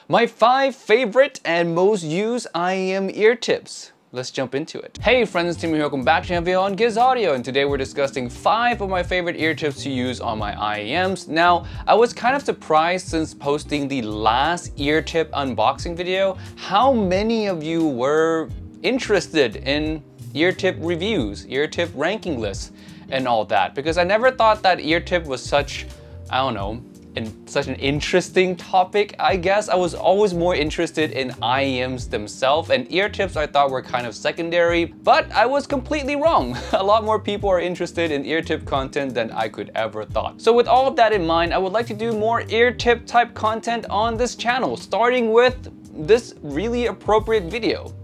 My 5 favorite and most used IEM ear tips. Let's jump into it. Hey friends, Tim here, welcome back to video on Giz Audio, and today we're discussing 5 of my favorite ear tips to use on my IEMs. Now, I was kind of surprised since posting the last ear tip unboxing video, how many of you were interested in ear tip reviews, ear tip ranking lists, and all that, because I never thought that ear tip was such, I don't know, such an interesting topic, I guess. I was always more interested in IEMs themselves, and ear tips I thought were kind of secondary, but I was completely wrong. A lot more people are interested in ear tip content than I could ever thought. So with all of that in mind, I would like to do more ear tip type content on this channel, starting with this really appropriate video.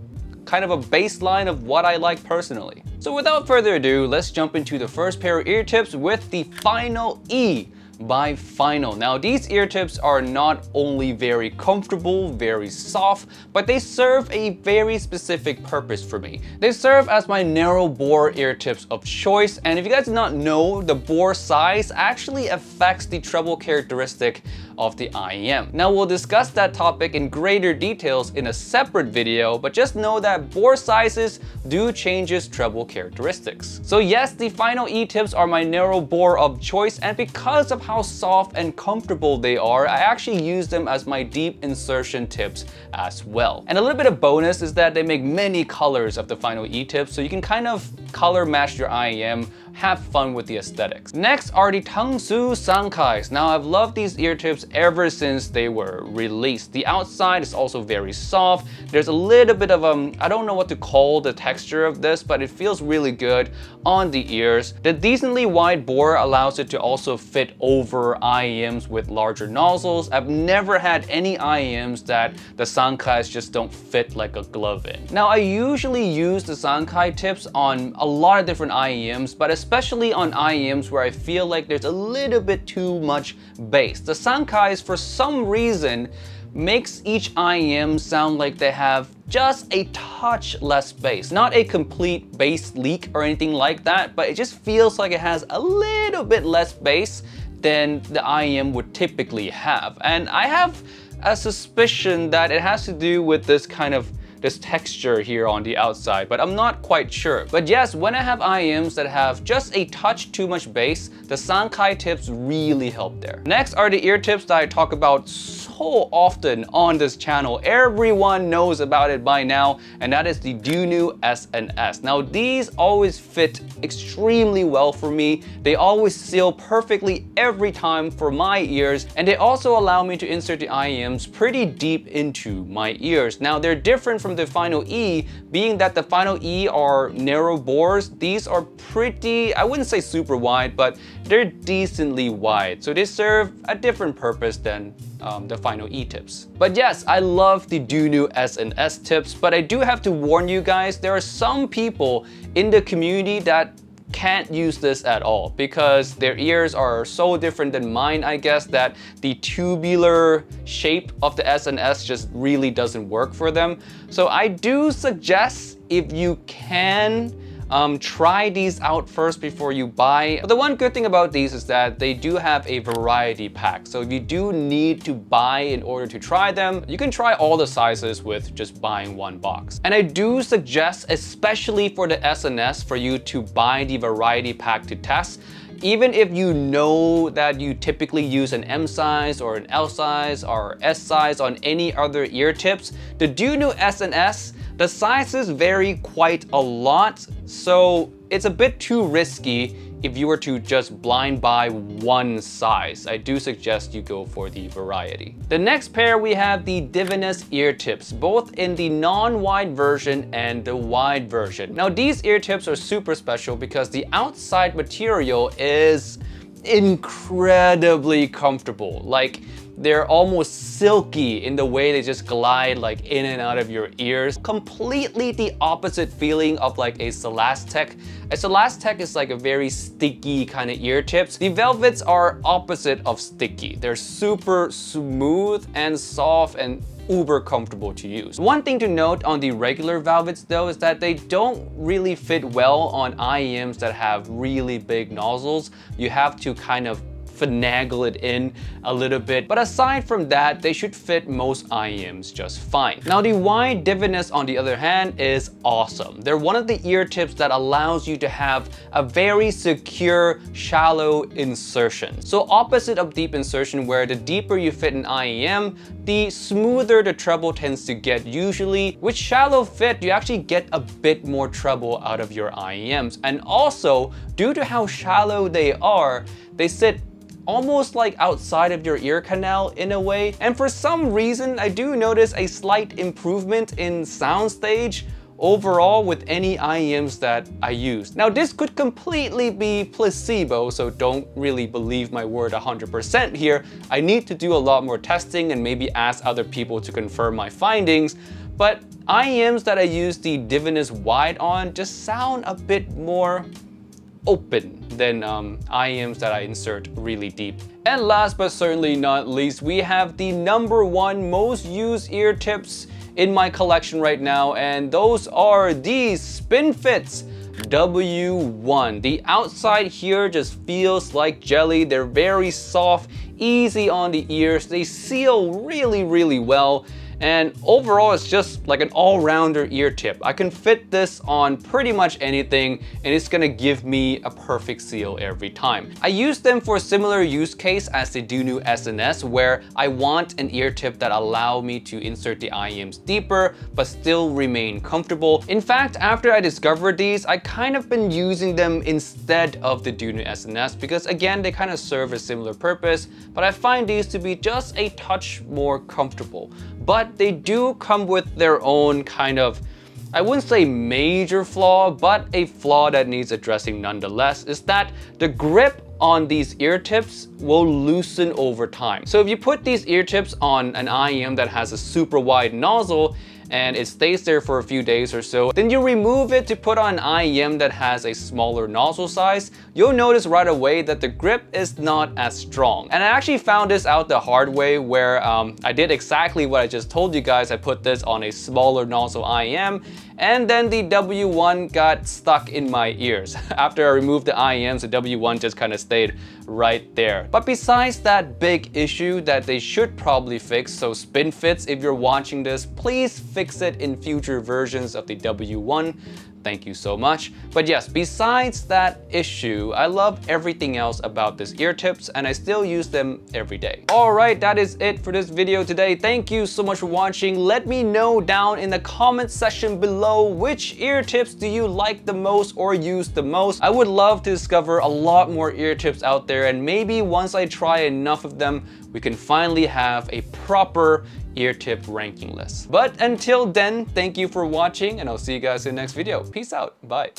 Kind of a baseline of what I like personally. So without further ado, let's jump into the first pair of ear tips with the Final E by Final. Now these ear tips are not only very comfortable, very soft, but they serve a very specific purpose for me. They serve as my narrow bore ear tips of choice, and if you guys do not know, the bore size actually affects the treble characteristic of the IEM. Now we'll discuss that topic in greater details in a separate video, but just know that bore sizes do changes treble characteristics. So yes, the Final E tips are my narrow bore of choice, and because of how soft and comfortable they are, I actually use them as my deep insertion tips as well. And a little bit of bonus is that they make many colors of the Final E tips, so you can kind of color match your IEM, have fun with the aesthetics. Next are the Tangzu Sancais. Now I've loved these ear tips ever since they were released. The outside is also very soft. There's a little bit of I don't know what to call the texture of this, but it feels really good on the ears. The decently wide bore allows it to also fit over IEMs with larger nozzles. I've never had any IEMs that the Sancais just don't fit like a glove in. Now I usually use the Sancai tips on a lot of different IEMs, but especially on IEMs where I feel like there's a little bit too much bass. The Sancais, for some reason, makes each IEM sound like they have just a touch less bass. Not a complete bass leak or anything like that, but it just feels like it has a little bit less bass than the IEM would typically have. And I have a suspicion that it has to do with this texture here on the outside, but I'm not quite sure. But yes, when I have IEMs that have just a touch too much bass, the Sancai tips really help there. Next are the ear tips that I talk about so often on this channel. Everyone knows about it by now, and that is the Dunu S&S. Now these always fit extremely well for me. They always seal perfectly every time for my ears, and they also allow me to insert the IEMs pretty deep into my ears. Now they're different from the Final E, being that the Final E are narrow bores. These are pretty, I wouldn't say super wide, but they're decently wide. So they serve a different purpose than the Final E tips. But yes, I love the Dunu S&S tips, but I do have to warn you guys, there are some people in the community that can't use this at all because their ears are so different than mine, I guess, that the tubular shape of the S&S just really doesn't work for them. So I do suggest, if you can, try these out first before you buy. But the one good thing about these is that they do have a variety pack. So if you do need to buy in order to try them, you can try all the sizes with just buying one box. And I do suggest, especially for the S&S, for you to buy the variety pack to test. Even if you know that you typically use an M size or an L size or S size on any other ear tips, the Dunu S&S, the sizes vary quite a lot, so it's a bit too risky if you were to just blind buy one size. I do suggest you go for the variety. The next pair, we have the Divinus ear tips, both in the non-wide version and the wide version. Now these ear tips are super special because the outside material is incredibly comfortable. Like, they're almost silky in the way they just glide like in and out of your ears. Completely the opposite feeling of like a Celastec. A Celastec is like a very sticky kind of ear tips. The Velvets are opposite of sticky. They're super smooth and soft and uber comfortable to use. One thing to note on the regular Velvets though is that they don't really fit well on IEMs that have really big nozzles. You have to kind of finagle it in a little bit. But aside from that, they should fit most IEMs just fine. Now the wide Divinus on the other hand is awesome. They're one of the ear tips that allows you to have a very secure, shallow insertion. So opposite of deep insertion, where the deeper you fit an IEM, the smoother the treble tends to get usually. With shallow fit, you actually get a bit more treble out of your IEMs. And also, due to how shallow they are, they sit almost like outside of your ear canal in a way. And for some reason, I do notice a slight improvement in soundstage overall with any IEMs that I use. Now this could completely be placebo, so don't really believe my word 100% here. I need to do a lot more testing and maybe ask other people to confirm my findings. But IEMs that I use the Divinus wide on just sound a bit more open than IEMs that I insert really deep. And last but certainly not least, we have the #1 most used ear tips in my collection right now, and those are these Spinfits W1. The outside here just feels like jelly. They're very soft, easy on the ears. They seal really well. And overall, it's just like an all-rounder ear tip. I can fit this on pretty much anything, and it's gonna give me a perfect seal every time. I use them for a similar use case as the Dunu S&S, where I want an ear tip that allow me to insert the IEMs deeper, but still remain comfortable. In fact, after I discovered these, I kind of been using them instead of the Dunu S&S because again, they kind of serve a similar purpose, but I find these to be just a touch more comfortable. But they do come with their own kind of, I wouldn't say major flaw, but a flaw that needs addressing nonetheless, is that the grip on these ear tips will loosen over time. So if you put these ear tips on an IEM that has a super wide nozzle, and it stays there for a few days or so, then you remove it to put on an IEM that has a smaller nozzle size, you'll notice right away that the grip is not as strong. And I actually found this out the hard way, where I did exactly what I just told you guys. I put this on a smaller nozzle IEM, and then the W1 got stuck in my ears. After I removed the IEMs, the W1 just kind of stayed right there. But besides that big issue that they should probably fix, so Spinfits, if you're watching this, please fix it in future versions of the W1. Thank you so much. But yes, besides that issue, I love everything else about these ear tips, and I still use them every day. All right, that is it for this video today. Thank you so much for watching. Let me know down in the comment section below, which ear tips do you like the most or use the most? I would love to discover a lot more ear tips out there, and maybe once I try enough of them, we can finally have a proper ear tip ranking list. But until then, thank you for watching, and I'll see you guys in the next video. Peace out. Bye.